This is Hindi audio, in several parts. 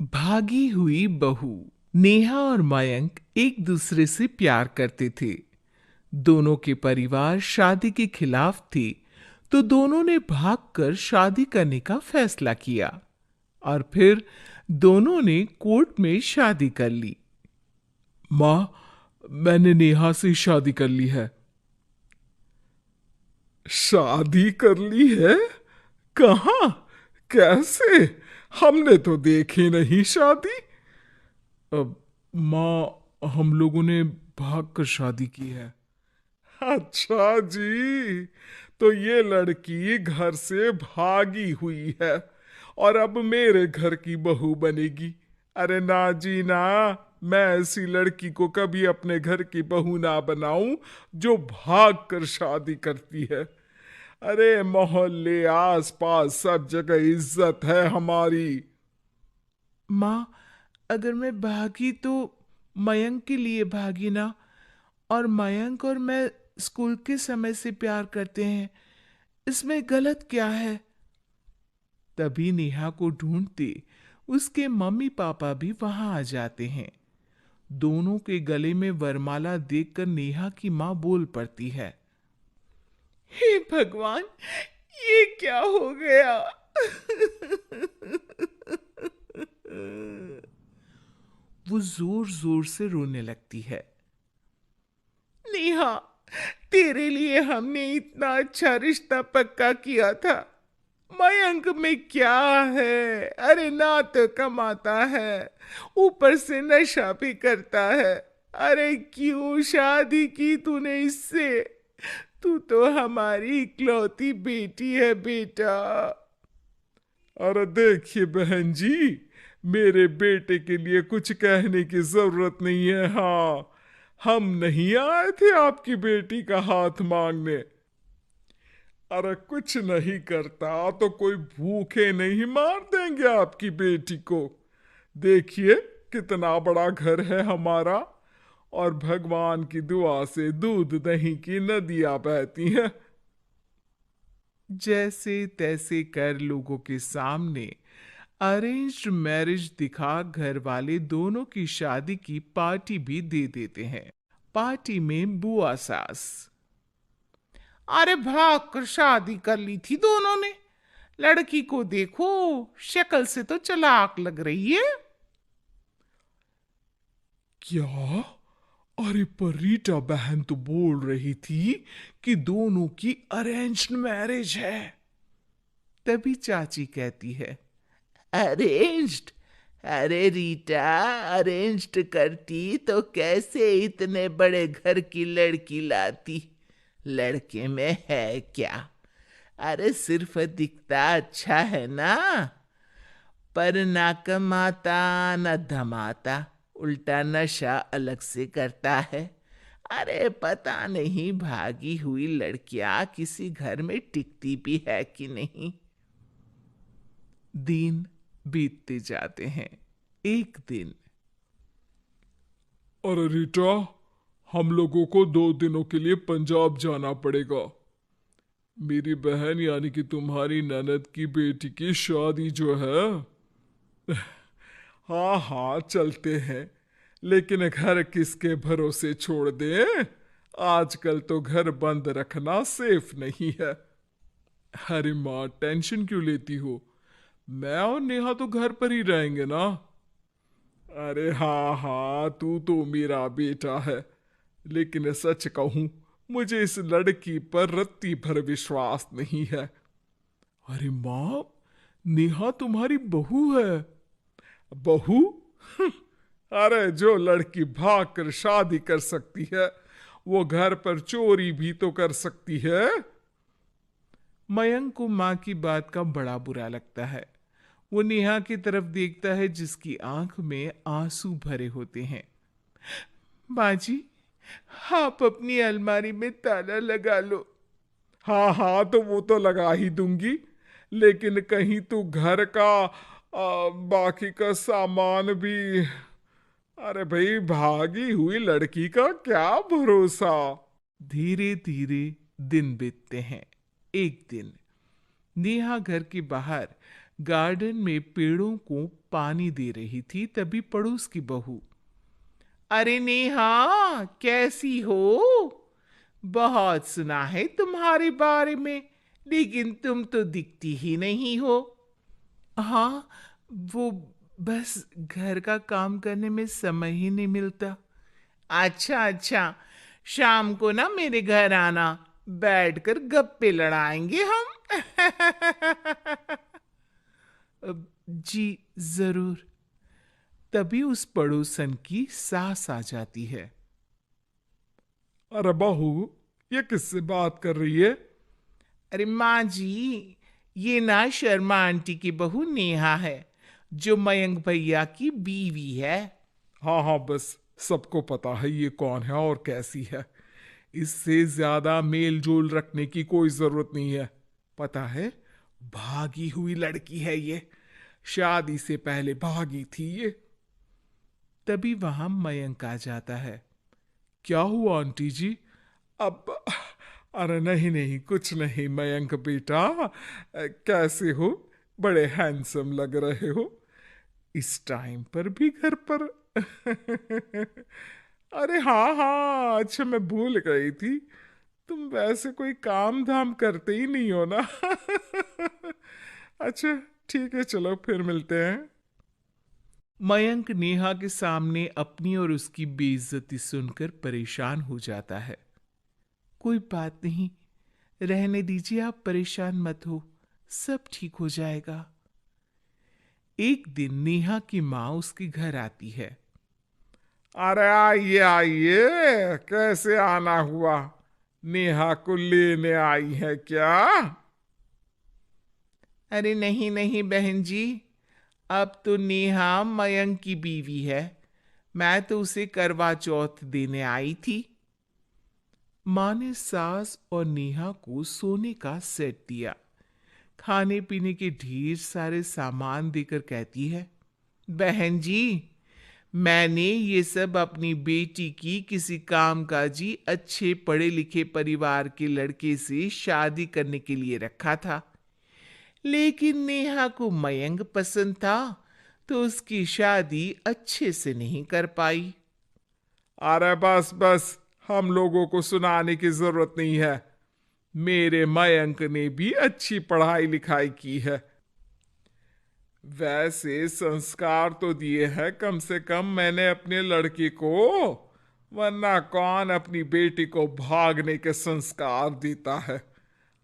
भागी हुई बहू। नेहा और मयंक एक दूसरे से प्यार करते थे। दोनों के परिवार शादी के खिलाफ थे, तो दोनों ने भागकर शादी करने का फैसला किया और फिर दोनों ने कोर्ट में शादी कर ली। माँ, मैंने नेहा से शादी कर ली है। शादी कर ली है? कहाँ? कैसे? हमने तो देखी नहीं शादी। अब माँ, हम लोगों ने भागकर शादी की है। अच्छा जी, तो ये लड़की घर से भागी हुई है और अब मेरे घर की बहू बनेगी। अरे ना जी ना, मैं ऐसी लड़की को कभी अपने घर की बहू ना बनाऊं जो भाग कर शादी करती है। अरे मोहल्ले आस पास सब जगह इज्जत है हमारी। माँ, अगर मैं भागी तो मयंक के लिए भागी ना। और मयंक और मैं स्कूल के समय से प्यार करते हैं, इसमें गलत क्या है? तभी नेहा को ढूंढते उसके मम्मी पापा भी वहां आ जाते हैं। दोनों के गले में वरमाला देखकर नेहा की माँ बोल पड़ती है। हे भगवान, ये क्या हो गया? वो जोर जोर से रोने लगती है। नेहा, तेरे लिए हमने इतना अच्छा रिश्ता पक्का किया था। मयंक में क्या है? अरे ना तो कमाता है, ऊपर से नशा भी करता है। अरे क्यों शादी की तूने इससे? तू तो हमारी इकलौती बेटी है बेटा। अरे देखिए बहन जी, मेरे बेटे के लिए कुछ कहने की जरूरत नहीं है। हाँ, हम नहीं आए थे आपकी बेटी का हाथ मांगने। अरे कुछ नहीं करता तो कोई भूखे नहीं मार देंगे आपकी बेटी को। देखिए कितना बड़ा घर है हमारा, और भगवान की दुआ से दूध दही की नदियां बहती हैं। जैसे तैसे कर लोगों के सामने अरेंज्ड मैरिज दिखा घर वाले दोनों की शादी की पार्टी भी दे देते हैं। पार्टी में बुआ सास, अरे भाग कर शादी कर ली थी दोनों ने। लड़की को देखो, शक्ल से तो चालाक लग रही है। क्या? अरे पर रीटा बहन तो बोल रही थी कि दोनों की अरेंज्ड मैरिज है। तभी चाची कहती है, अरेंज्ड? अरे रीटा, अरेंज्ड करती तो कैसे इतने बड़े घर की लड़की लाती? लड़के में है क्या? अरे सिर्फ दिखता अच्छा है ना, पर ना कमाता न धमाता, उल्टा नशा अलग से करता है। अरे पता नहीं भागी हुई लड़कियां किसी घर में टिकती भी है कि नहीं। दिन बीतते जाते हैं। एक दिन, अरे रीटा, हम लोगों को 2 दिनों के लिए पंजाब जाना पड़ेगा। मेरी बहन यानी कि तुम्हारी ननद की बेटी की शादी जो है। हाँ हाँ चलते हैं, लेकिन घर किसके भरोसे छोड़ दें? आजकल तो घर बंद रखना सेफ नहीं है। अरे माँ, टेंशन क्यों लेती हो? मैं और नेहा तो घर पर ही रहेंगे ना। अरे हाँ हाँ, तू तो मेरा बेटा है, लेकिन सच कहूं, मुझे इस लड़की पर रत्ती भर विश्वास नहीं है। अरे माँ, नेहा तुम्हारी बहू है। बहू? अरे जो लड़की भाग कर शादी कर सकती है, वो घर पर चोरी भी तो कर सकती है। मयंक को माँ की बात का बड़ा बुरा लगता है। वो नेहा की तरफ देखता है जिसकी आंख में आंसू भरे होते हैं। बाजी, आप अपनी अलमारी में ताला लगा लो। हाँ हाँ, तो वो तो लगा ही दूंगी, लेकिन कहीं तू घर का बाकी का सामान भी। अरे भाई, भागी हुई लड़की का क्या भरोसा। धीरे धीरे दिन बीतते हैं। एक दिन नेहा घर के बाहर गार्डन में पेड़ों को पानी दे रही थी। तभी पड़ोस की बहू, अरे नेहा, कैसी हो? बहुत सुना है तुम्हारे बारे में, लेकिन तुम तो दिखती ही नहीं हो। हाँ, वो बस घर का काम करने में समय ही नहीं मिलता। अच्छा अच्छा, शाम को ना मेरे घर आना, बैठकर गप्पे लड़ाएंगे हम। जी जरूर। तभी उस पड़ोसन की सास आ जाती है। अरे बहू, ये किससे बात कर रही है? अरे माँ जी, ये ना शर्मा आंटी की बहू नेहा है, जो मयंक भैया की बीवी है। हाँ हाँ, बस सबको पता है ये कौन है और कैसी है। इससे ज्यादा मेल जोल रखने की कोई जरूरत नहीं है। पता है, भागी हुई लड़की है ये। शादी से पहले भागी थी ये। तभी वहां मयंक आ जाता है। क्या हुआ आंटी जी? अब अरे नहीं नहीं, कुछ नहीं मयंक बेटा। कैसे हो? बड़े हैंडसम लग रहे हो इस टाइम पर भी घर पर। अरे हाँ हाँ, अच्छा मैं भूल गई थी, तुम वैसे कोई काम धाम करते ही नहीं हो ना। अच्छा, ठीक है, चलो फिर मिलते हैं। मयंक नेहा के सामने अपनी और उसकी बेइज्जती सुनकर परेशान हो जाता है। कोई बात नहीं, रहने दीजिए, आप परेशान मत हो, सब ठीक हो जाएगा। एक दिन नेहा की माँ उसके घर आती है। अरे आइए आइए, कैसे आना हुआ? नेहा को लेने आई है क्या? अरे नहीं नहीं बहन जी, अब तो नेहा मयंक की बीवी है, मैं तो उसे करवा चौथ देने आई थी। माँ ने सास और नेहा को सोने का सेट दिया, खाने पीने के ढेर सारे सामान देकर कहती है, बहन जी, मैंने ये सब अपनी बेटी की किसी कामकाजी अच्छे पढ़े लिखे परिवार के लड़के से शादी करने के लिए रखा था, लेकिन नेहा को मयंक पसंद था, तो उसकी शादी अच्छे से नहीं कर पाई। अरे बस बस, हम लोगों को सुनाने की जरूरत नहीं है। मेरे मयंक ने भी अच्छी पढ़ाई लिखाई की है। वैसे संस्कार तो दिए हैं कम से कम मैंने अपने लड़के को, वरना कौन अपनी बेटी को भागने के संस्कार देता है?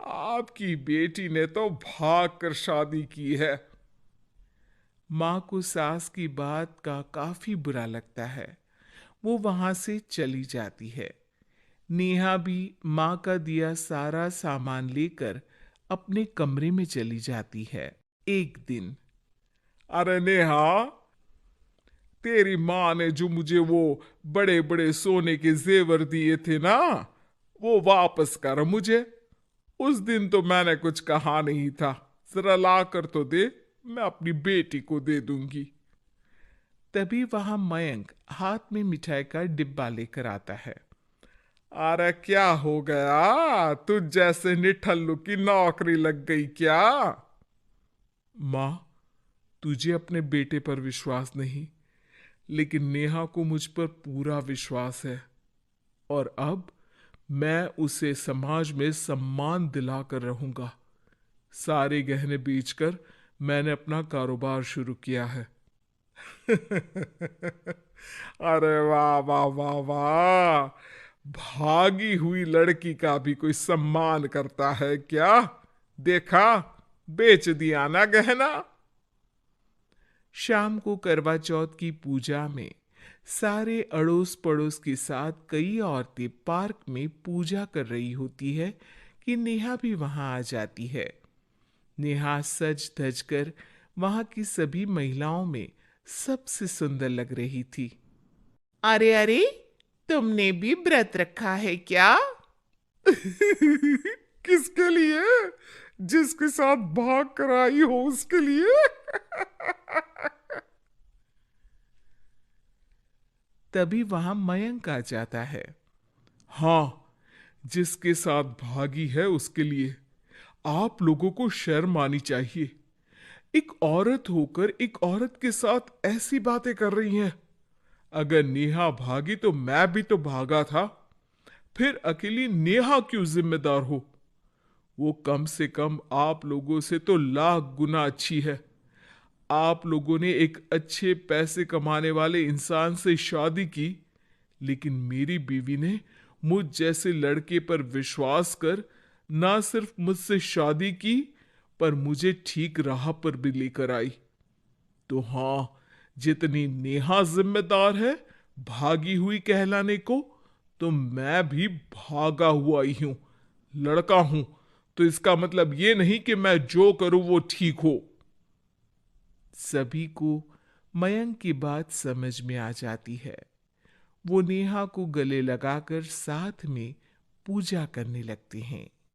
आपकी बेटी ने तो भाग कर शादी की है। माँ को सास की बात का काफी बुरा लगता है। वो वहां से चली जाती है। नेहा भी माँ का दिया सारा सामान लेकर अपने कमरे में चली जाती है। एक दिन, अरे नेहा, तेरी माँ ने जो मुझे वो बड़े बड़े सोने के जेवर दिए थे ना, वो वापस कर मुझे। उस दिन तो मैंने कुछ कहा नहीं था। जरा ला कर तो दे, मैं अपनी बेटी को दे दूंगी। तभी वहां मयंक हाथ में मिठाई का डिब्बा लेकर आता है। अरे क्या हो गया? तुझ जैसे निठल्लू की नौकरी लग गई क्या? माँ, तुझे अपने बेटे पर विश्वास नहीं, लेकिन नेहा को मुझ पर पूरा विश्वास है, और अब मैं उसे समाज में सम्मान दिलाकर रहूंगा। सारे गहने बेचकर मैंने अपना कारोबार शुरू किया है। अरे वाह वाह वाह वाह, भागी हुई लड़की का भी कोई सम्मान करता है क्या? देखा, बेच दिया ना गहना। शाम को करवा चौथ की पूजा में सारे अड़ोस पड़ोस के साथ कई औरतें पार्क में पूजा कर रही होती है कि नेहा भी वहां आ जाती है। नेहा सज धज कर वहां की सभी महिलाओं में सबसे सुंदर लग रही थी। अरे अरे, तुमने भी व्रत रखा है क्या? किसके लिए? जिसके साथ भाग कर आई हो उसके लिए। तभी वहां मयंक आ जाता है। हाँ, जिसके साथ भागी है उसके लिए। आप लोगों को शर्म आनी चाहिए। एक औरत होकर एक औरत के साथ ऐसी बातें कर रही हैं। अगर नेहा भागी तो मैं भी तो भागा था। फिर अकेली नेहा क्यों जिम्मेदार हो? वो कम से कम आप लोगों से तो लाख गुना अच्छी है। आप लोगों ने एक अच्छे पैसे कमाने वाले इंसान से शादी की, लेकिन मेरी बीवी ने मुझ जैसे लड़के पर विश्वास कर ना सिर्फ मुझसे शादी की, पर मुझे ठीक राह पर भी लेकर आई। तो हां, जितनी नेहा जिम्मेदार है भागी हुई कहलाने को, तो मैं भी भागा हुआ ही हूं, लड़का हूं। तो इसका मतलब ये नहीं कि मैं जो करूं वो ठीक हो। सभी को मयंक की बात समझ में आ जाती है। वो नेहा को गले लगाकर साथ में पूजा करने लगते हैं।